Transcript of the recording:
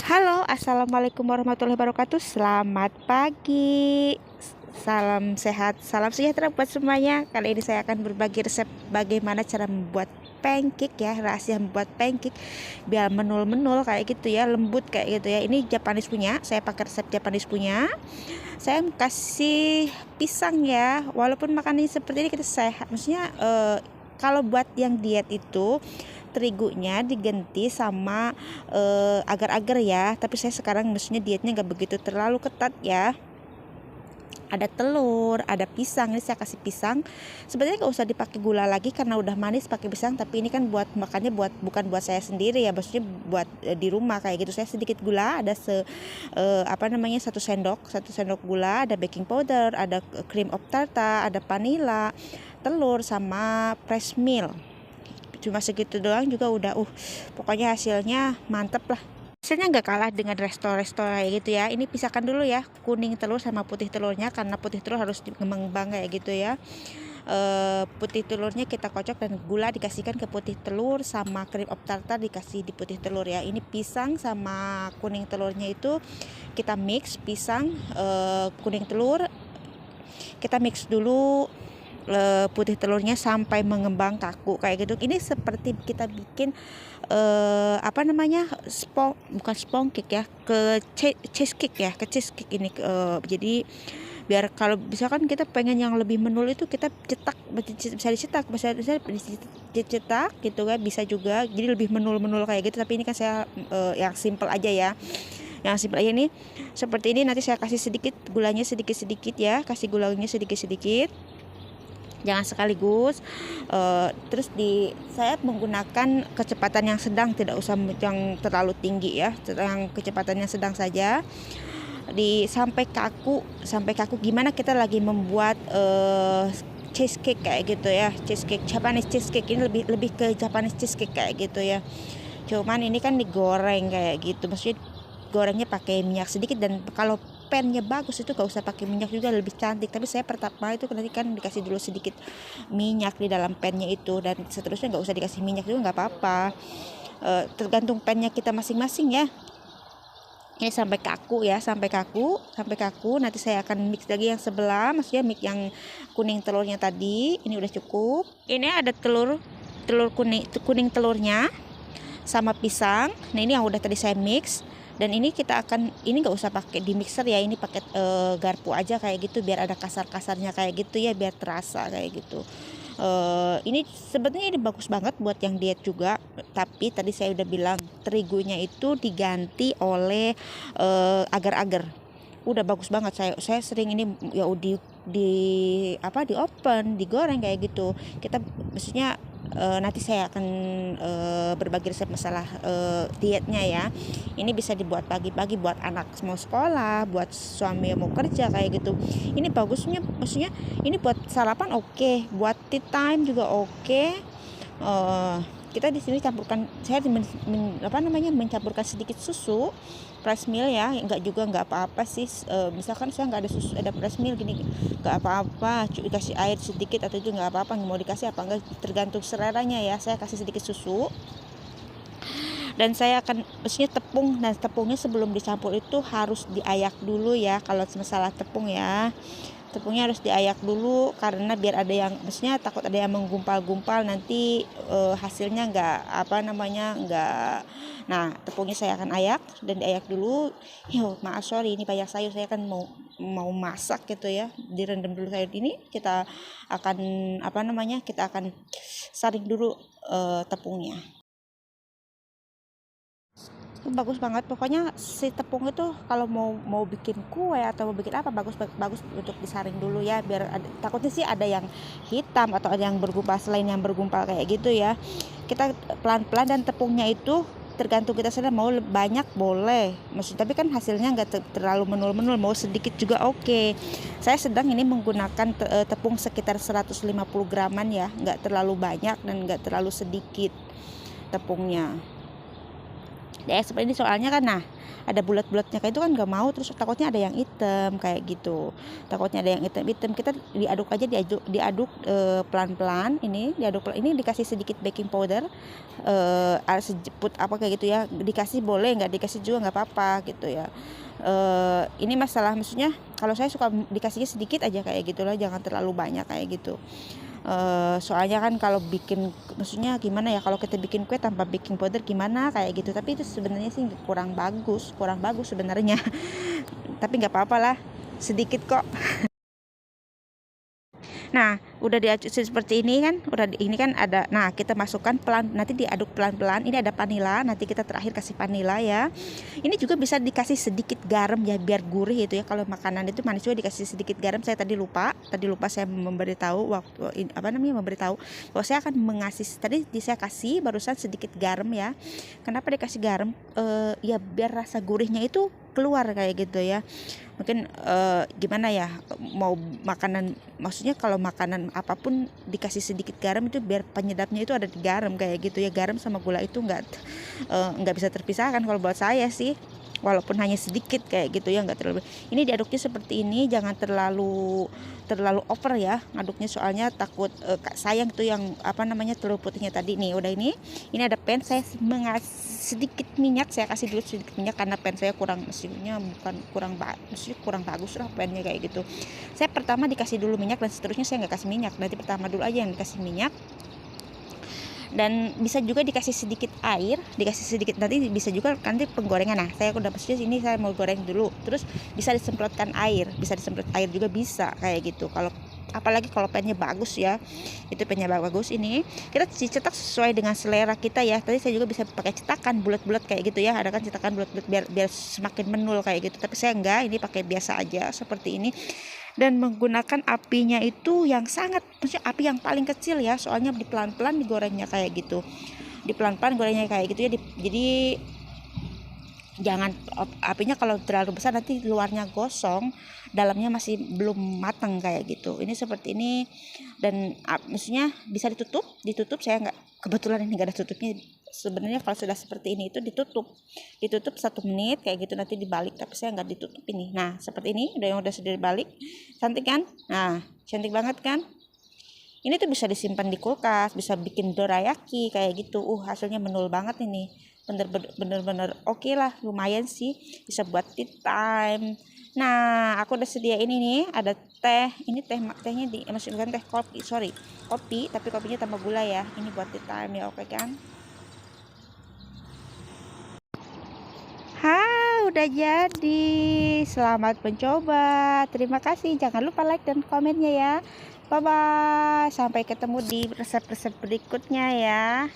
Halo, assalamualaikum warahmatullahi wabarakatuh. Selamat pagi, salam sehat, salam sejahtera buat semuanya. Kali ini saya akan berbagi resep bagaimana cara membuat pancake ya, rahasia membuat pancake biar menul-menul kayak gitu ya, lembut kayak gitu ya. Ini Japanese punya, saya pakai resep Japanese punya. Saya kasih pisang ya, walaupun makanannya seperti ini kita sehat. Maksudnya kalau buat yang diet itu terigunya diganti sama agar-agar ya, tapi saya sekarang maksudnya dietnya nggak begitu terlalu ketat ya. Ada telur, ada pisang. Ini saya kasih pisang. Sebenarnya nggak usah dipakai gula lagi karena udah manis pakai pisang. Tapi ini kan buat makannya bukan buat saya sendiri ya, maksudnya buat di rumah kayak gitu. Saya sedikit gula, ada satu sendok gula, ada baking powder, ada cream of tartar, ada vanilla, telur sama fresh milk. Cuma segitu doang juga udah pokoknya hasilnya mantep lah. Hasilnya nggak kalah dengan resto-resto kayak gitu ya. Ini pisahkan dulu ya kuning telur sama putih telurnya, karena putih telur harus mengembang kayak gitu ya. Putih telurnya kita kocok dan gula dikasihkan ke putih telur, sama cream of tartar dikasih di putih telur ya. Ini pisang sama kuning telurnya itu kita mix. Pisang, kuning telur kita mix dulu, putih telurnya sampai mengembang kaku kayak gitu. Ini seperti kita bikin bukan spong cake ya, ke cheesecake ya, ke cheesecake ini. Jadi biar kalau misalkan kita pengen yang lebih menul itu kita cetak, bisa dicetak gitu kan, bisa juga jadi lebih menul kayak gitu. Tapi ini kan saya yang simple aja ya, yang simple aja nih seperti ini. Nanti saya kasih sedikit gulanya, sedikit ya, kasih gulanya sedikit, jangan sekaligus. Terus saya menggunakan kecepatan yang sedang, tidak usah yang terlalu tinggi ya, yang kecepatan yang sedang saja. Sampai kaku gimana kita lagi membuat cheesecake kayak gitu ya. Cheesecake, Japanese cheesecake, ini lebih ke Japanese cheesecake kayak gitu ya. Cuman ini kan digoreng kayak gitu, maksudnya gorengnya pakai minyak sedikit. Dan kalau pannya bagus itu gak usah pakai minyak juga, lebih cantik. Tapi saya pertama itu nanti kan dikasih dulu sedikit minyak di dalam pannya itu, dan seterusnya gak usah dikasih minyak juga, gak apa-apa. Tergantung pannya kita masing-masing ya. Ini sampai kaku ya, sampai kaku. Nanti saya akan mix lagi yang sebelah, maksudnya mix yang kuning telurnya tadi. Ini udah cukup. Ini ada telur kuning telurnya sama pisang. Nah ini yang udah tadi saya mix. Dan ini ini nggak usah pakai di mixer ya, ini pakai garpu aja kayak gitu, biar ada kasar-kasarnya kayak gitu ya, biar terasa kayak gitu. Ini sebetulnya ini bagus banget buat yang diet juga. Tapi tadi saya udah bilang terigunya itu diganti oleh agar-agar. Udah bagus banget. Saya sering ini ya di open, digoreng kayak gitu. Kita maksudnya nanti saya akan berbagi resep masalah dietnya ya. Ini bisa dibuat pagi-pagi buat anak mau sekolah, buat suami yang mau kerja kayak gitu. Ini bagusnya, maksudnya ini buat sarapan oke, buat tea time juga oke. Kita di sini campurkan, saya mencampurkan sedikit susu fresh milk ya, nggak apa-apa sih. Misalkan saya nggak ada susu, ada fresh milk gini, nggak apa-apa, dikasih air sedikit atau itu nggak apa-apa, mau dikasih apa enggak tergantung seleranya ya. Saya kasih sedikit susu. Dan saya akan maksudnya tepung, dan tepungnya sebelum dicampur itu harus diayak dulu ya. Kalau masalah tepung ya, tepungnya harus diayak dulu, karena biar ada yang, maksudnya takut ada yang menggumpal-gumpal nanti hasilnya nggak. Nah, tepungnya saya akan ayak, dan diayak dulu. Sorry, ini banyak sayur, saya kan mau masak gitu ya. Direndam dulu sayur ini, kita akan kita akan saring dulu tepungnya. Bagus banget pokoknya si tepung itu. Kalau mau bikin kue atau mau bikin apa, bagus untuk disaring dulu ya, biar takutnya sih ada yang hitam atau ada yang bergumpal selain yang bergumpal kayak gitu ya. Kita pelan-pelan, dan tepungnya itu tergantung kita sendiri, mau banyak boleh, maksudnya tapi kan hasilnya nggak terlalu menul, mau sedikit juga oke. Saya sedang ini menggunakan tepung sekitar 150 graman ya, nggak terlalu banyak dan nggak terlalu sedikit tepungnya. Ya seperti ini soalnya kan, nah ada bulat-bulatnya kayak itu kan nggak mau, terus takutnya ada yang hitam kayak gitu, takutnya ada yang hitam-hitam. Kita diaduk aja, diaduk pelan-pelan. Ini diaduk, ini dikasih sedikit baking powder, sejeput apa kayak gitu ya, dikasih boleh, nggak dikasih juga nggak apa-apa gitu ya. Ini masalah, maksudnya kalau saya suka dikasihnya sedikit aja kayak gitulah, jangan terlalu banyak kayak gitu. Soalnya kan kalau bikin, maksudnya gimana ya, kalau kita bikin kue tanpa baking powder gimana kayak gitu, tapi itu sebenarnya sih kurang bagus sebenarnya. Tapi nggak apa-apa lah, sedikit kok. Nah, udah diaduk seperti ini kan, ini kan ada. Nah, kita masukkan pelan, nanti diaduk pelan-pelan. Ini ada vanila, nanti kita terakhir kasih vanila ya. Ini juga bisa dikasih sedikit garam ya, biar gurih itu ya. Kalau makanan itu manis juga dikasih sedikit garam. Saya tadi lupa saya memberitahu waktu memberitahu bahwa saya akan mengasih, tadi saya kasih barusan sedikit garam ya. Kenapa dikasih garam? Ya biar rasa gurihnya itu keluar kayak gitu ya. Mungkin gimana ya, mau makanan, maksudnya kalau makanan apapun dikasih sedikit garam itu biar penyedapnya itu ada di garam kayak gitu ya. Garam sama gula itu nggak bisa terpisahkan kalau buat saya sih, walaupun hanya sedikit kayak gitu ya, nggak terlalu. Ini diaduknya seperti ini, jangan terlalu over ya ngaduknya, soalnya takut sayang tuh yang telur putihnya tadi. Nih udah, ini ada pan, saya sedikit minyak, saya kasih dulu sedikit minyak karena pan saya kurang, maksudnya kurang bagus lah pannya kayak gitu. Saya pertama dikasih dulu minyak, dan seterusnya saya nggak kasih minyak, nanti pertama dulu aja yang dikasih minyak. Dan bisa juga dikasih sedikit air, nanti bisa juga nanti penggorengan. Nah saya udah maksudnya ini saya mau goreng dulu, terus bisa disemprotkan air, bisa disemprot air juga bisa kayak gitu. Kalau apalagi kalau pennya bagus ya, itu pennya bagus, ini kita cetak sesuai dengan selera kita ya. Tadi saya juga bisa pakai cetakan bulat-bulat kayak gitu ya, ada kan cetakan bulat-bulat biar semakin menul kayak gitu, tapi saya enggak, ini pakai biasa aja seperti ini. Dan menggunakan apinya itu yang sangat, maksudnya api yang paling kecil ya, soalnya di pelan-pelan digorengnya kayak gitu, jadi jangan apinya kalau terlalu besar nanti luarnya gosong, dalamnya masih belum matang kayak gitu. Ini seperti ini, dan maksudnya bisa ditutup, saya nggak, kebetulan ini nggak ada tutupnya. Sebenarnya kalau sudah seperti ini itu ditutup 1 menit kayak gitu, nanti dibalik, tapi saya nggak ditutup ini. Nah seperti ini udah sudah dibalik, cantik kan? Nah cantik banget kan? Ini tuh bisa disimpan di kulkas, bisa bikin dorayaki kayak gitu. Hasilnya menul banget ini, bener-bener oke lah, lumayan sih, bisa buat tea time. Nah aku udah sediain ini, ada teh, ini tehnya masih bukan teh, kopi, tapi kopinya tambah gula ya. Ini buat tea time ya, oke kan? Udah jadi. Selamat mencoba. Terima kasih. Jangan lupa like dan komennya ya. Bye bye. Sampai ketemu di resep-resep berikutnya ya.